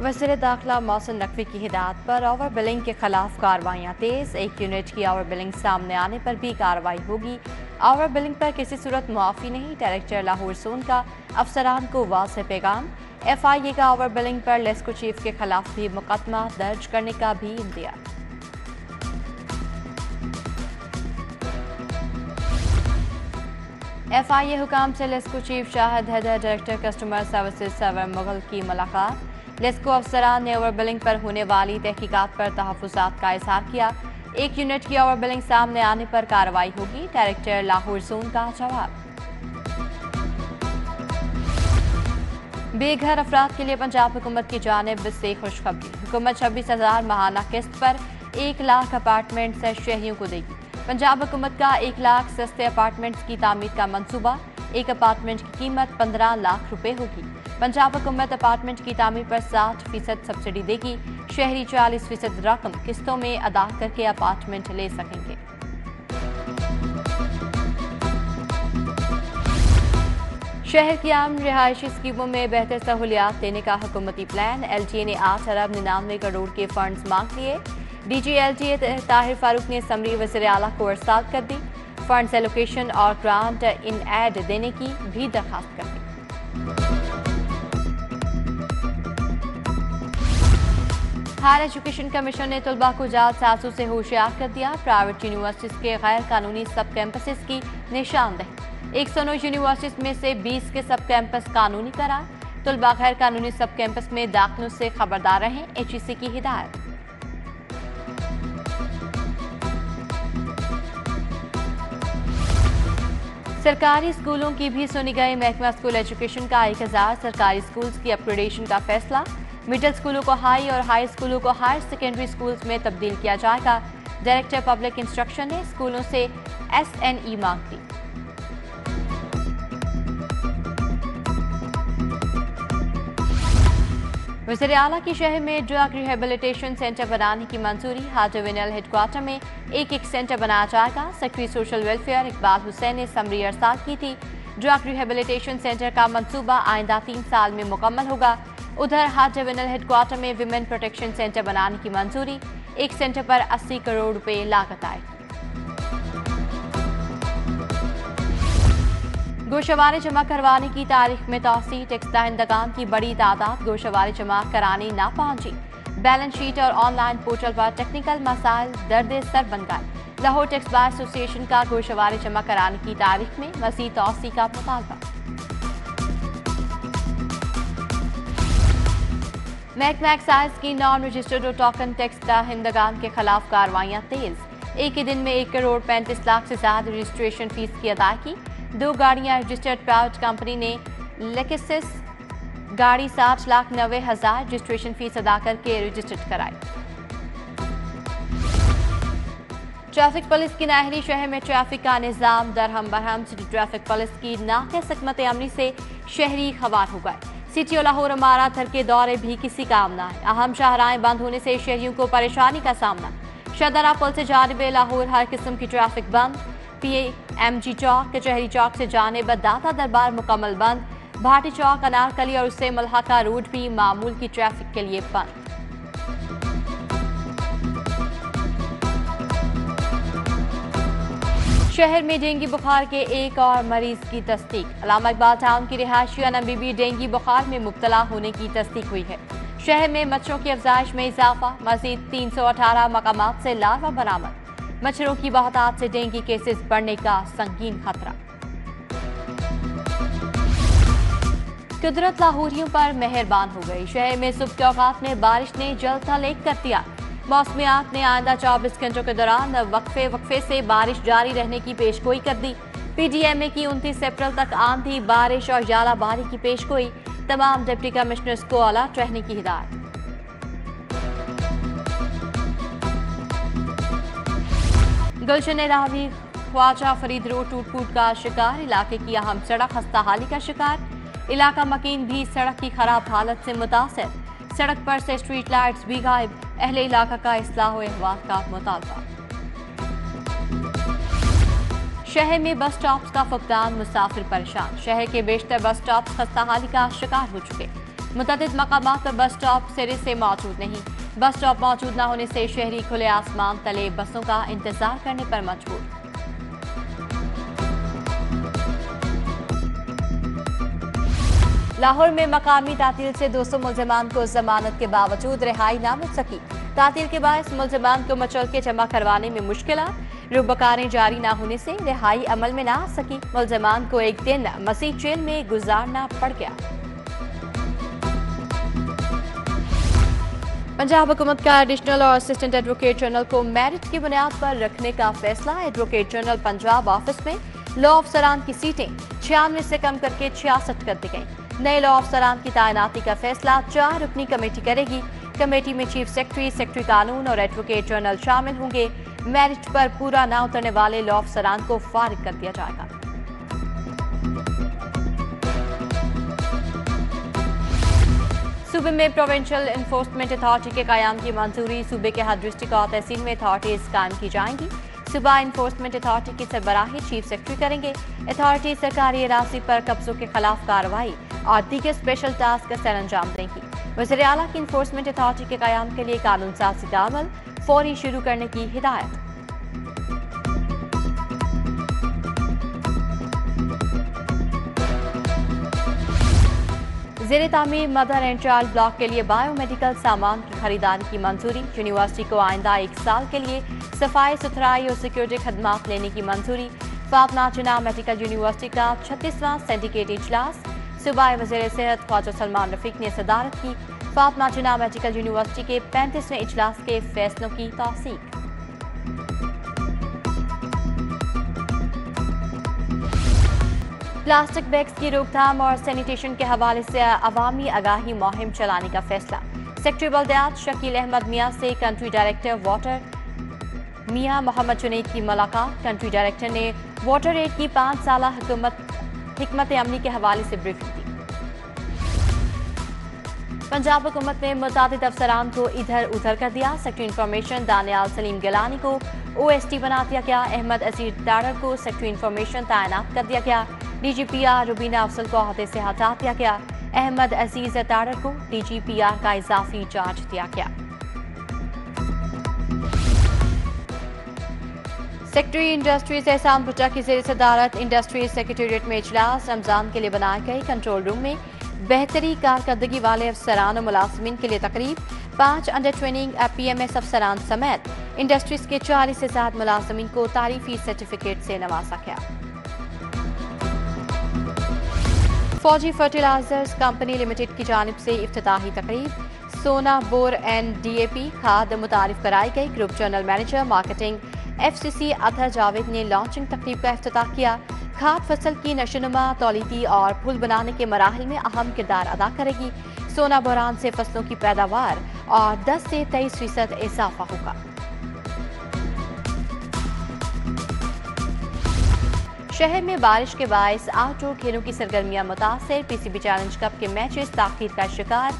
वज़ीर दाखिला मौसम नकवी की हिदायत पर ओवर बिलिंग के खिलाफ कार्रवाइयाँ तेज। 1 यूनिट की ओवर बिलिंग सामने आने पर भी कार्रवाई होगी। ओवर बिलिंग पर किसी सूरत मुआफ़ी नहीं। डायरेक्टर लाहौर जोन का अफसरान को वाज़ेह पैगाम। FIA का ओवर बिलिंग पर लेस्को चीफ के खिलाफ भी मुकदमा दर्ज करने का भी इंतजार। FIA हुकाम से LESCO chief Shahid Haider director customer services Sarwar Mughal की मुलाकात। लेस्को अफसरान ने ओवर बिलिंग पर होने वाली तहकीकात पर तहफ़्फ़ुज़ात का इज़हार किया। 1 यूनिट की ओवर बिलिंग सामने आने पर कार्रवाई होगी। डायरेक्टर लाहौर जोन का जवाब। बेघर अफराद के लिए पंजाब हुकूमत की जानिब से खुशखबरी। हुकूमत 26,000 माहाना किस्त पर 1 लाख अपार्टमेंट शहरियों को देगी। पंजाब हुकूमत का 1 लाख सस्ते अपार्टमेंट्स की तामीर का मंसूबा। एक अपार्टमेंट की कीमत 15 लाख रुपए होगी। पंजाब हुकूमत अपार्टमेंट की तामीर पर 60% सब्सिडी देगी। शहरी 40% रकम किस्तों में अदा करके अपार्टमेंट ले सकेंगे। शहर की आम रिहायशी स्कीमों में बेहतर सहूलियात देने का हुकूमती प्लान। LTA ने 8 अरब 99 करोड़ के फंड्स मांग लिए। DG LTA ताहिर फारूक ने समरी वज़ीर आला को अरसाल कर दी। फंड्स एलोकेशन और ग्रांट इन एड देने की भी दरखास्त कर दी। हायर एजुकेशन कमीशन ने तलबा को जाल साजों से होशियार कर दिया। प्राइवेट यूनिवर्सिटीज के गैर कानूनी सब कैंपसेस की निशानदेही। 109 यूनिवर्सिटीज में से 20 के सब कैंपस कानूनी करार। तलबा गैर कानूनी सब कैंपस में दाखिलों से खबरदार रहें, HEC की हिदायत। सरकारी स्कूलों की भी सुनी गई। महकमा स्कूल एजुकेशन का 1000 सरकारी स्कूल्स की अपग्रेडेशन का फैसला। मिडिल स्कूलों को हाई और हाई स्कूलों को हायर सेकेंडरी स्कूल्स में तब्दील किया जाएगा। डायरेक्टर पब्लिक इंस्ट्रक्शन ने स्कूलों से SNE मांग दी। वज़ीर आला की शहर में ड्रग रिहेबिलिटेशन सेंटर बनाने की मंजूरी। हाजी विनल हेडक्वार्टर में एक सेंटर बनाया जाएगा। Secretary social welfare Iqbal Hussain ने समरी अरसाल की थी। ड्रग रिहेबिलिटेशन सेंटर का मंसूबा आइंदा 3 साल में मुकम्मल होगा। उधर हाजी विनल हेडक्वार्टर में विमेन प्रोटेक्शन सेंटर बनाने की मंजूरी। एक सेंटर पर 80 करोड़ रुपए लागत आए। गोशवारे जमा करवाने की तारीख में तौसी। टैक्स दहिंदगान की बड़ी तादाद गोशवारे जमा कराने ना पहुंची। बैलेंस शीट और ऑनलाइन पोर्टल पर टेक्निकल मसाइल दर्द सर बन गए। लाहौर टैक्स बार एसोसिएशन का गोशवारे जमा कराने की तारीख में मज़ीद तौसी का मुतालबा। महकमा एक्साइज की नॉन रजिस्टर्ड और टोकन टैक्स दहिंदगान के खिलाफ कार्रवाइयाँ तेज। एक ही दिन में 1 करोड़ 35 लाख से ज्यादा रजिस्ट्रेशन फीस की अदायगी। 2 गाड़ियां रजिस्टर्ड प्राइवेट कंपनी ने लेक्सस गाड़ी 60,90,000 रजिस्ट्रेशन फीस अदा करके रजिस्टर्ड कराई। ट्रैफिक पुलिस की नाहरी। शहर में ट्रैफिक का निजाम दरहम बरहम। सिटी ट्रैफिक पुलिस की नाक़िस हिकमत अमली से शहरी खवार हो गए। सिटी और लाहौर इमारत हर के दौरे भी किसी काम ना है। अहम शाहराएं बंद होने से शहरियों को परेशानी का सामना। शदरा पुल से जानिब लाहौर हर किस्म की ट्रैफिक बंद। PMG चौक कचहरी चौक से जानिब दाता दरबार मुकम्मल बंद। भाटी चौक अनारकली और उससे मलहका रोड भी मामूल की ट्रैफिक के लिए बंद। शहर में डेंगू बुखार के एक और मरीज की तस्दीक। अल्लामा इकबाल टाउन की रिहायशी बीबी डेंगू बुखार में मुब्तला होने की तस्दीक हुई है। शहर में मच्छरों की अफजाइश में इजाफा। मजीद 318 मकामात से लार्वा बरामद। मच्छरों की बहुतात से डेंगू केसेस बढ़ने का संगीन खतरा। कुदरत लाहौरियों पर मेहरबान हो गई। शहर में सुबह के औकात में बारिश ने जल थल एक कर दिया। मौसमियात ने आइंदा 24 घंटों के दौरान वक्फे से बारिश जारी रहने की पेशगोई कर दी। PDMA की 29 अप्रैल तक आंधी बारिश और जालाबारी की पेशगोई। तमाम डिप्टी कमिश्नर्स को अलर्ट रहने की हिदायत। गुलशन रावी ख्वाजा फरीद रोड टूट का शिकार। इलाके की अहम सड़क खस्ताहाली का शिकार। इलाका मकीन भी सड़क की खराब हालत से मुतासर। सड़क पर से स्ट्रीट लाइट्स भी गायब। अहले इलाका का इस्लाह व अहवाल का मुतालबा। शहर में बस स्टॉप्स का फुकदान, मुसाफिर परेशान। शहर के बेशतर बस स्टॉप्स खस्ताहाली का शिकार हो चुके। मुतअद्दिद मकामात पर बस स्टॉप सिरे से मौजूद नहीं। बस स्टॉप मौजूद न होने से शहरी खुले आसमान तले बसों का इंतजार करने पर मजबूर। लाहौर में मकामी तातील से 200 मुलजमान को जमानत के बावजूद रिहाई न मिल सकी। तातील के बायस मुलजमान को मचल के जमा करवाने में मुश्किलात। रुबकारें जारी न होने से रिहाई अमल में न आ सकी। मुलजमान को एक दिन मसीह जेल में गुजारना पड़ गया। पंजाब हुकूमत का एडिशनल और असिस्टेंट एडवोकेट जनरल को मेरिट की बुनियाद पर रखने का फैसला। एडवोकेट जनरल पंजाब ऑफिस में लॉ अफसरान की सीटें 96 से कम करके 66 कर दी गई। नए लॉ अफसरान की तैनाती का फैसला 4 रुकनी कमेटी करेगी। कमेटी में चीफ सेक्रेटरी, सेक्रेटरी कानून और एडवोकेट जनरल शामिल होंगे। मेरिट पर पूरा न उतरने वाले लॉ अफसरान को फारिग कर दिया जाएगा। सूबे में प्रोविंशियल इन्फोर्समेंट अथॉरिटी के कायम की मंजूरी। सूबे के हर डिस्ट्रिक्ट और तहसील में अथॉरिटीज कायम की जाएंगी। सूबा इन्फोर्समेंट अथॉरिटी की सरबराही चीफ सेक्रेटरी करेंगे। अथॉरिटी सरकारी अराजी पर कब्जों के खिलाफ कार्रवाई और दीगर स्पेशल टास्क का सर अंजाम देंगी। वज़ीर आला की इन्फोर्समेंट अथॉरिटी के कायम के लिए कानून साजी का अमल फौरी शुरू करने की हिदायत। ज़ेरे तामीर मदर एंड चाइल्ड ब्लॉक के लिए बायोमेडिकल सामान की खरीदारी की मंजूरी। यूनिवर्सिटी को आइंदा 1 साल के लिए सफाई सुथराई और सिक्योरिटी खदमात लेने की मंजूरी। फातिमा जिन्ना मेडिकल यूनिवर्सिटी का 36वां सिंडिकेट इजलास। सूबाई वज़ीर सेहत ख्वाजा सलमान रफीक ने सदारत की। फातिमा जिन्ना मेडिकल यूनिवर्सिटी के 35वें इजलास के फैसलों की तौसीक। प्लास्टिक बैग्स की रोकथाम और सैनिटेशन के हवाले से अवामी आगाही मुहिम चलाने का फैसला। सेक्रेटरी बल्दियात शकील अहमद मियाँ से कंट्री डायरेक्टर वाटर मियाँ मोहम्मद जुनैद की मुलाकात। कंट्री डायरेक्टर ने वाटर एड की 5 साला हिकमत अमली के हवाले से ब्रीफिंग दी। पंजाब हुकूमत ने मुतादिद अफसरान को इधर उधर कर दिया। सेक्रेटरी इंफॉर्मेशन दानियाल सलीम गिलानी को OST बना दिया गया। अहमद अजीर डार को सेक्रेटरी इंफॉर्मेशन तैनात कर दिया गया। DGPR रुबीना अफसल को अहदे से हटा दिया गया। अहमद अजीज डार को DGPR का इजाफी चार्ज दिया गया। सेक्रेटरी इंडस्ट्रीज एहसान भुट्टा की ज़ेर सदारत इंडस्ट्रीज सेक्रेटेरिएट में इजलास। रमजान के लिए बनाए गए कंट्रोल रूम में बेहतरी कारकर्दगी वाले अफसरान और मुलाजमीन के लिए तकरीब। 5 अंडर ट्रेनिंग PMS अफसरान समेत इंडस्ट्रीज के 40 से ज्यादा मुलाजमीन को तारीफी सर्टिफिकेट से नवाजा गया। फौजी फर्टिलाइजर्स कंपनी लिमिटेड की जानिब से इफ्तिताही तकरीब। सोना बोर एंड DAP खाद मुतारिफ कराई गई। Group general manager marketing FCC Athar Javed ने लॉन्चिंग तकरीब का इफ्तिताह किया। खाद फसल की नशोनुमा, तौलीदी और फूल बनाने के मराहिल में अहम किरदार अदा करेगी। सोना बोरान से फसलों की पैदावार और 10 से 23% इजाफा होगा। शहर में बारिश के बायस आउटडोर खेलों की सरगर्मियां मुतासिर। PCB चैलेंज कप के मैचेस ताखीर का शिकार।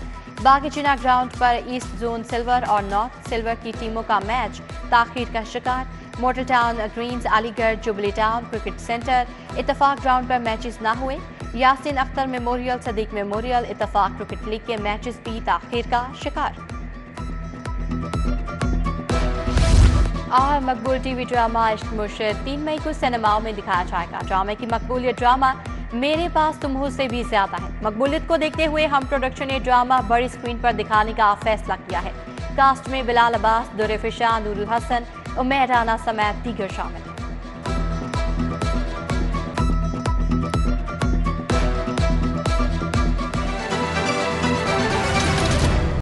बागीचिना ग्राउंड पर ईस्ट जोन सिल्वर और नॉर्थ सिल्वर की टीमों का मैच ताखीर का शिकार। Model Town Greens, Aligarh, Jubilee Town Cricket Centre, Ittefaq ground पर मैचेस न हुए। Yasin Akhtar memorial, Sadiq memorial, Ittefaq cricket league के मैचेस भी ताखीर का शिकार। और मकबूल TV ड्रामा इश्क मुर्शिद 3 मई को सिनेमाओं में दिखाया जाएगा। ड्रामे की मकबूलियत ड्रामा मेरे पास तुम हो से भी ज्यादा है। मकबूलियत को देखते हुए हम प्रोडक्शन ने ड्रामा बड़ी स्क्रीन पर दिखाने का फैसला किया है। कास्ट में बिलाल अब्बास, दुर्र फिशा, नूरुल हसन, उमैर राना समेत दीगर शामिल।